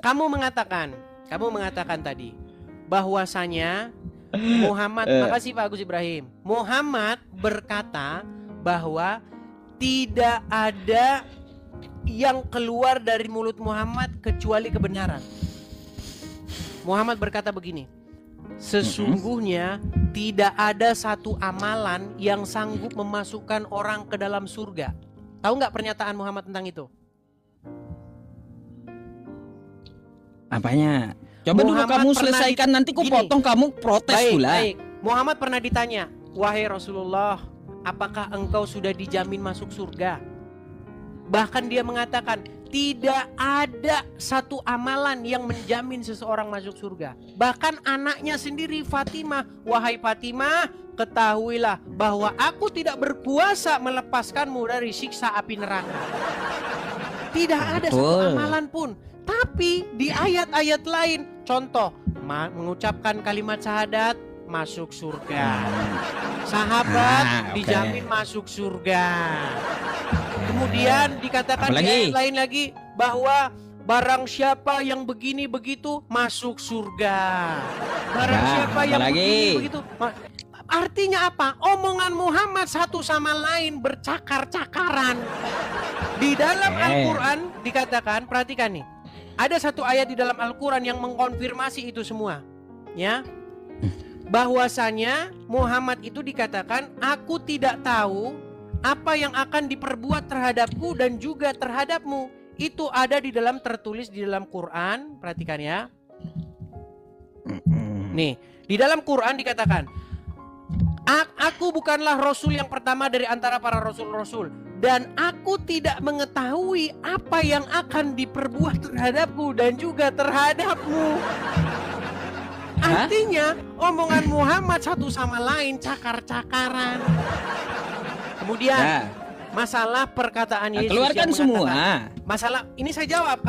Kamu mengatakan tadi bahwasanya Muhammad, makasih Pak Agus Ibrahim. Muhammad berkata bahwa tidak ada yang keluar dari mulut Muhammad kecuali kebenaran. Muhammad berkata begini, sesungguhnya tidak ada satu amalan yang sanggup memasukkan orang ke dalam surga. Tahu nggak pernyataan Muhammad tentang itu? Apanya? Coba dulu Muhammad kamu pernah selesaikan, nanti ku gini. potong, kamu protes pula. Baik. Muhammad pernah ditanya, wahai Rasulullah, apakah engkau sudah dijamin masuk surga? Bahkan dia mengatakan, tidak ada satu amalan yang menjamin seseorang masuk surga. Bahkan anaknya sendiri Fatimah, wahai Fatimah, ketahuilah bahwa aku tidak berkuasa melepaskanmu dari siksa api neraka. Tidak ada satu amalan pun. Tapi di ayat-ayat lain, contoh, mengucapkan kalimat syahadat, masuk surga. Sahabat dijamin masuk surga. Kemudian dikatakan di ayat lain lagi bahwa barang siapa yang begini begitu masuk surga. Barang siapa yang begini begitu. Artinya apa? Omongan Muhammad satu sama lain bercakar-cakaran. Di dalam Al-Quran dikatakan, perhatikan nih, ada satu ayat di dalam Al-Quran yang mengkonfirmasi itu semua, ya. Bahwasanya Muhammad itu dikatakan, aku tidak tahu apa yang akan diperbuat terhadapku dan juga terhadapmu. Itu ada di dalam, tertulis di dalam Quran. Perhatikan ya. Nih, di dalam Quran dikatakan, aku bukanlah Rasul yang pertama dari antara para Rasul-Rasul, dan aku tidak mengetahui apa yang akan diperbuat terhadapku dan juga terhadapmu. Artinya omongan Muhammad satu sama lain cakar-cakaran. Kemudian masalah perkataan Yesus keluarkan yang semua. Masalah ini saya jawab.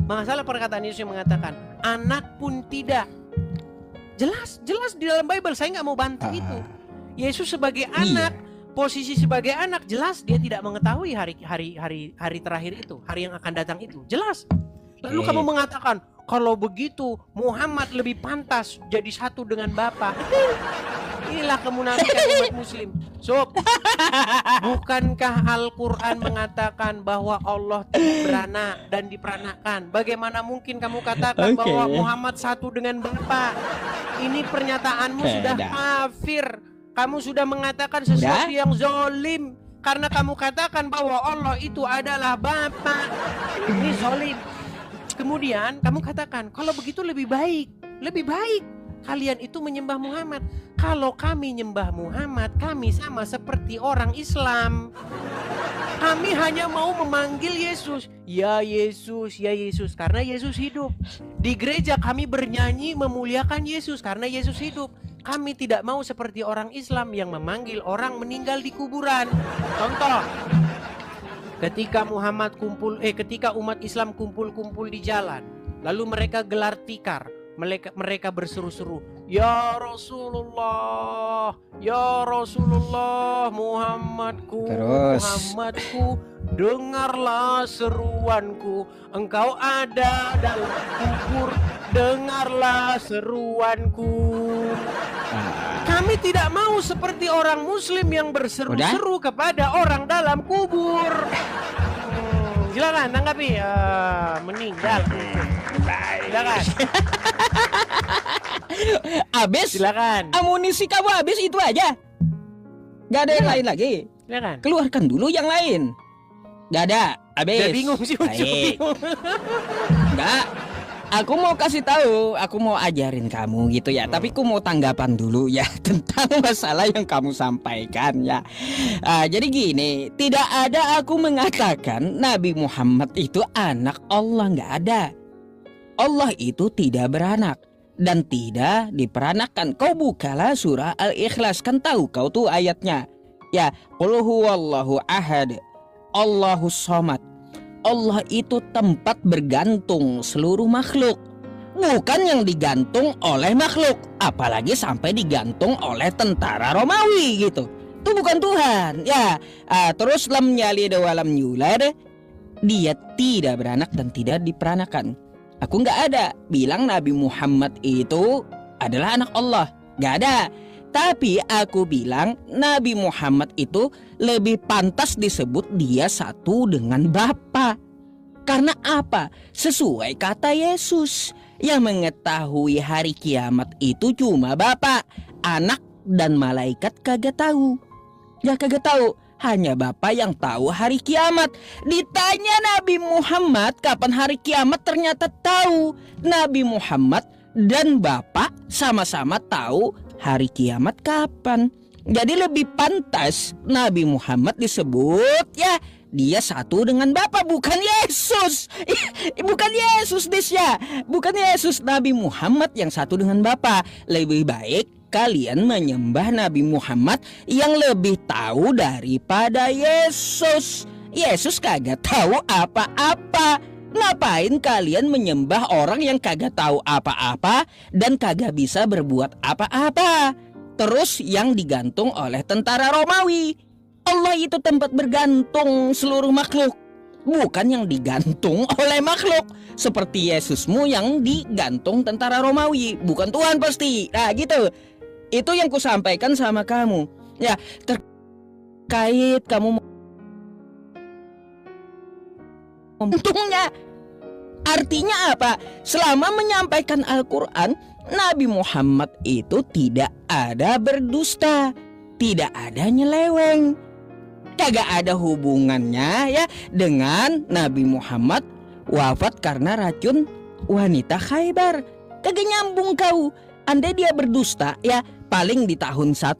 Masalah perkataan Yesus yang mengatakan anak pun tidak. Jelas di dalam Bible. Saya nggak mau bantah itu. Yesus sebagai anak, posisi sebagai anak, jelas dia tidak mengetahui hari terakhir itu, hari yang akan datang itu. Jelas. Lalu kamu mengatakan kalau begitu Muhammad lebih pantas jadi satu dengan Bapa. Inilah kemunafikan umat muslim. Sob, bukankah Al-Quran mengatakan bahwa Allah beranak dan diperanakan? Bagaimana mungkin kamu katakan bahwa Muhammad satu dengan Bapa? Ini pernyataanmu sudah kafir. Kamu sudah mengatakan sesuatu yang zolim, karena kamu katakan bahwa Allah itu adalah Bapa. Ini zolim. Kemudian kamu katakan kalau begitu lebih baik kalian itu menyembah Muhammad. Kalau kami nyembah Muhammad, kami sama seperti orang Islam. Kami hanya mau memanggil Yesus. Ya Yesus, ya Yesus, karena Yesus hidup. Di gereja kami bernyanyi memuliakan Yesus karena Yesus hidup. Kami tidak mau seperti orang Islam yang memanggil orang meninggal di kuburan. Contoh, ketika ketika umat Islam kumpul-kumpul di jalan, lalu mereka gelar tikar. Mereka berseru-seru, ya Rasulullah, ya Rasulullah, Muhammadku, dengarlah seruanku. Engkau ada dalam kubur, dengarlah seruanku. Kami tidak mau seperti orang Muslim yang berseru-seru kepada orang dalam kubur. Silakan tanggapi. Meninggal. Silakan. Habis? Silakan. Amunisi kamu habis itu aja? Gak ada yang lain lagi? Silakan. Keluarkan dulu yang lain. Gak ada. Habis. Udah bingung sih. Enggak. Aku mau kasih tahu, aku mau ajarin kamu gitu ya. Tapi aku mau tanggapan dulu ya tentang masalah yang kamu sampaikan ya. Jadi gini, tidak ada aku mengatakan Nabi Muhammad itu anak Allah, nggak ada. Allah itu tidak beranak dan tidak diperanakan. Kau bukalah surah Al-Ikhlas, kan tahu kau tuh ayatnya. Ya, qul huwallahu ahad, Allahus samad. Allah itu tempat bergantung seluruh makhluk, bukan yang digantung oleh makhluk, apalagi sampai digantung oleh tentara Romawi gitu. Itu bukan Tuhan ya. Terus lam yalid wa lam yulad, dia tidak beranak dan tidak diperanakan. Aku nggak ada bilang Nabi Muhammad itu adalah anak Allah. Nggak ada. Tapi aku bilang Nabi Muhammad itu lebih pantas disebut dia satu dengan Bapa. Karena apa? Sesuai kata Yesus, yang mengetahui hari kiamat itu cuma Bapa. Anak dan malaikat kagak tahu. Ya kagak tahu. Hanya Bapa yang tahu hari kiamat. Ditanya Nabi Muhammad kapan hari kiamat, ternyata tahu. Nabi Muhammad dan Bapa sama-sama tahu hari kiamat kapan. Jadi lebih pantas Nabi Muhammad disebut ya dia satu dengan Bapa, bukan Yesus. Bukan Yesus Desya. Bukan Yesus, Nabi Muhammad yang satu dengan Bapa. Lebih baik kalian menyembah Nabi Muhammad yang lebih tahu daripada Yesus. Yesus kagak tahu apa-apa. Ngapain kalian menyembah orang yang kagak tahu apa-apa dan kagak bisa berbuat apa-apa? Terus yang digantung oleh tentara Romawi. Allah itu tempat bergantung seluruh makhluk, bukan yang digantung oleh makhluk. Seperti Yesusmu yang digantung tentara Romawi, bukan Tuhan pasti. Nah gitu. Itu yang kusampaikan sama kamu. Ya, terkait kamu untungnya. Artinya apa? Selama menyampaikan Al-Quran, Nabi Muhammad itu tidak ada berdusta, tidak ada nyeleweng. Kagak ada hubungannya ya dengan Nabi Muhammad wafat karena racun wanita Khaybar. Kagak nyambung kau. Andai dia berdusta ya paling di tahun 1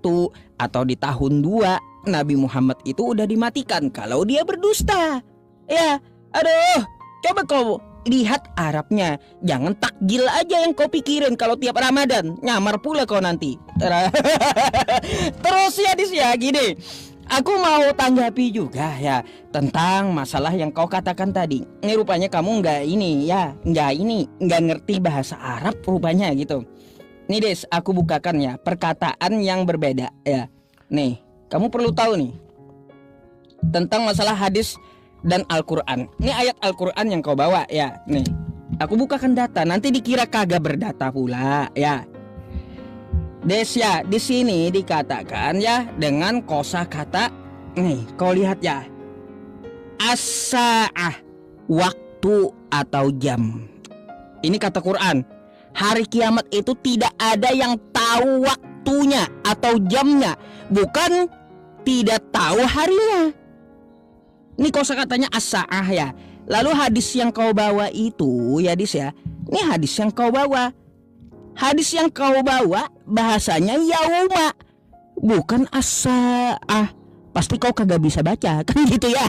atau di tahun 2 Nabi Muhammad itu udah dimatikan kalau dia berdusta. Ya, aduh, coba kau lihat Arabnya. Jangan takjil aja yang kau pikirin kalau tiap Ramadan. Nyamar pula kau nanti. Terus ya Dis ya gini. Aku mau tanggapi juga ya tentang masalah yang kau katakan tadi. Ini rupanya kamu nggak ngerti bahasa Arab rupanya gitu. Nih Des, aku bukakan ya perkataan yang berbeda ya. Nih, kamu perlu tahu nih tentang masalah hadis dan Al-Quran. Ini ayat Al-Quran yang kau bawa ya. Nih, aku bukakan data, nanti dikira kagak berdata pula ya. Des ya, di sini dikatakan ya dengan kosakata nih, kau lihat ya. As-sa'ah, waktu atau jam. Ini kata Quran. Hari kiamat itu tidak ada yang tahu waktunya atau jamnya, bukan tidak tahu harinya. Ini kosakatanya as-sa'ah ya. Lalu hadis yang kau bawa itu ya Dis ya. Ini hadis yang kau bawa. Hadis yang kau bawa bahasanya yauma, bukan as-sa'ah. Pasti kau kagak bisa baca kan gitu ya.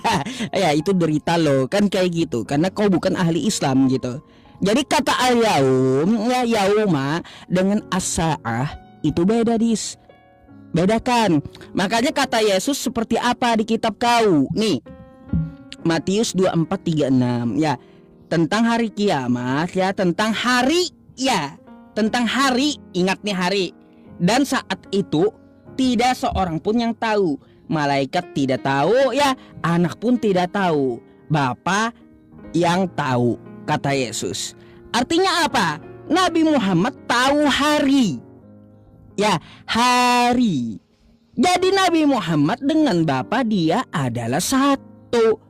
Ya itu derita lo kan kayak gitu, karena kau bukan ahli Islam gitu. Jadi kata al-yaum ya yauma dengan as-sa'ah itu beda Dis. Bedakan. Makanya kata Yesus seperti apa di kitab kau. Nih Matius 24:36 ya, tentang hari kiamat ya, tentang hari ya, tentang hari, ingat nih hari. Dan saat itu tidak seorang pun yang tahu, malaikat tidak tahu ya, anak pun tidak tahu, Bapa yang tahu, kata Yesus. Artinya apa? Nabi Muhammad tahu hari. Ya, hari. Jadi Nabi Muhammad dengan Bapa dia adalah satu.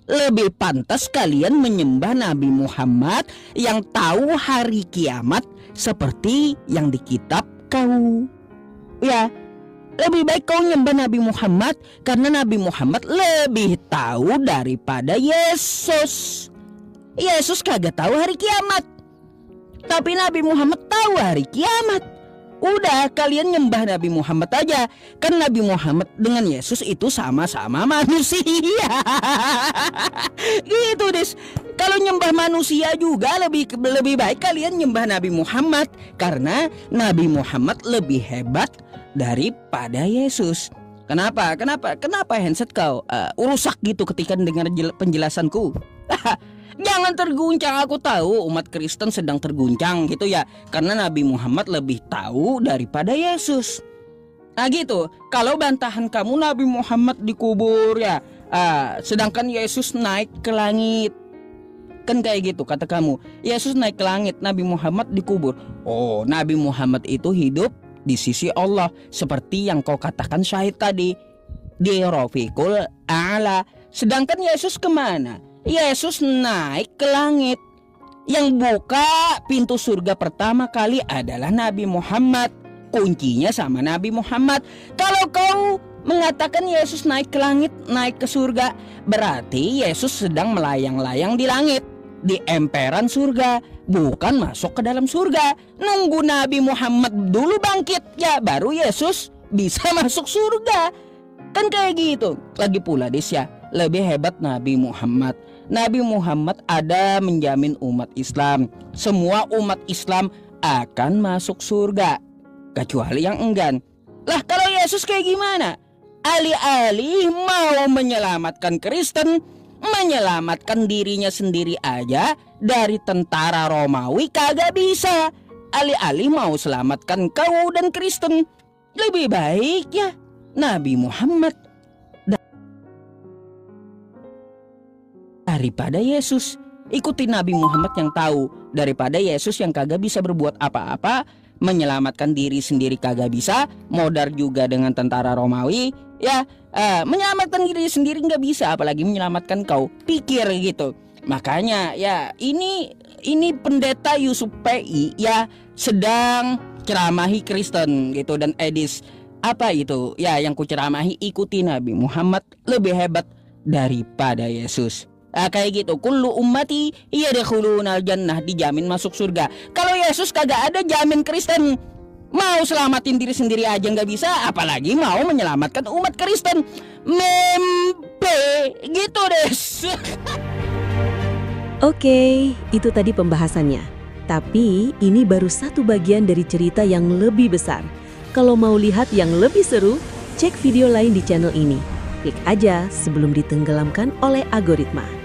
Lebih pantas kalian menyembah Nabi Muhammad yang tahu hari kiamat seperti yang di kitab kau. Ya, lebih baik kau nyembah Nabi Muhammad karena Nabi Muhammad lebih tahu daripada Yesus. Yesus kagak tahu hari kiamat, tapi Nabi Muhammad tahu hari kiamat. Udah kalian nyembah Nabi Muhammad aja. Kan Nabi Muhammad dengan Yesus itu sama-sama manusia. Gitu Des. Kalau nyembah manusia juga lebih baik kalian nyembah Nabi Muhammad, karena Nabi Muhammad lebih hebat daripada Yesus. Kenapa handset kau rusak gitu ketika dengar penjelasanku? Jangan terguncang, aku tahu umat Kristen sedang terguncang gitu ya, karena Nabi Muhammad lebih tahu daripada Yesus. Nah gitu, kalau bantahan kamu Nabi Muhammad dikubur ya, sedangkan Yesus naik ke langit. Kan kayak gitu kata kamu. Yesus naik ke langit, Nabi Muhammad dikubur. Oh, Nabi Muhammad itu hidup di sisi Allah seperti yang kau katakan syahid tadi, di Rafiqul A'la. Sedangkan Yesus kemana? Yesus naik ke langit. Yang buka pintu surga pertama kali adalah Nabi Muhammad. Kuncinya sama Nabi Muhammad. Kalau kau mengatakan Yesus naik ke langit, naik ke surga, berarti Yesus sedang melayang-layang di langit, di emperan surga, bukan masuk ke dalam surga. Nunggu Nabi Muhammad dulu bangkit, ya baru Yesus bisa masuk surga. Kan kayak gitu. Lagi pula Desya, lebih hebat Nabi Muhammad. Nabi Muhammad ada menjamin umat Islam. Semua umat Islam akan masuk surga, kecuali yang enggan. Lah kalau Yesus kayak gimana? Alih-alih mau menyelamatkan Kristen, menyelamatkan dirinya sendiri aja dari tentara Romawi kagak bisa. Alih-alih mau selamatkan kau dan Kristen, lebih baik ya Nabi Muhammad daripada Yesus. Ikuti Nabi Muhammad yang tahu daripada Yesus yang kagak bisa berbuat apa-apa, menyelamatkan diri sendiri kagak bisa, modar juga dengan tentara Romawi, ya menyelamatkan diri sendiri nggak bisa, apalagi menyelamatkan kau. Pikir gitu. Makanya ya ini pendeta Yusuf PI ya sedang ceramahi Kristen gitu, dan edis apa itu ya yang ku ceramahi, ikuti Nabi Muhammad lebih hebat daripada Yesus. Kayak gitu, kullu ummati yadkhulunal jannah, dijamin masuk surga. Kalau Yesus kagak ada jamin Kristen mau selamatin diri sendiri aja nggak bisa, apalagi mau menyelamatkan umat Kristen. Mempe gitu des. Oke, itu tadi pembahasannya. Tapi ini baru satu bagian dari cerita yang lebih besar. Kalau mau lihat yang lebih seru, cek video lain di channel ini. Klik aja sebelum ditenggelamkan oleh algoritma.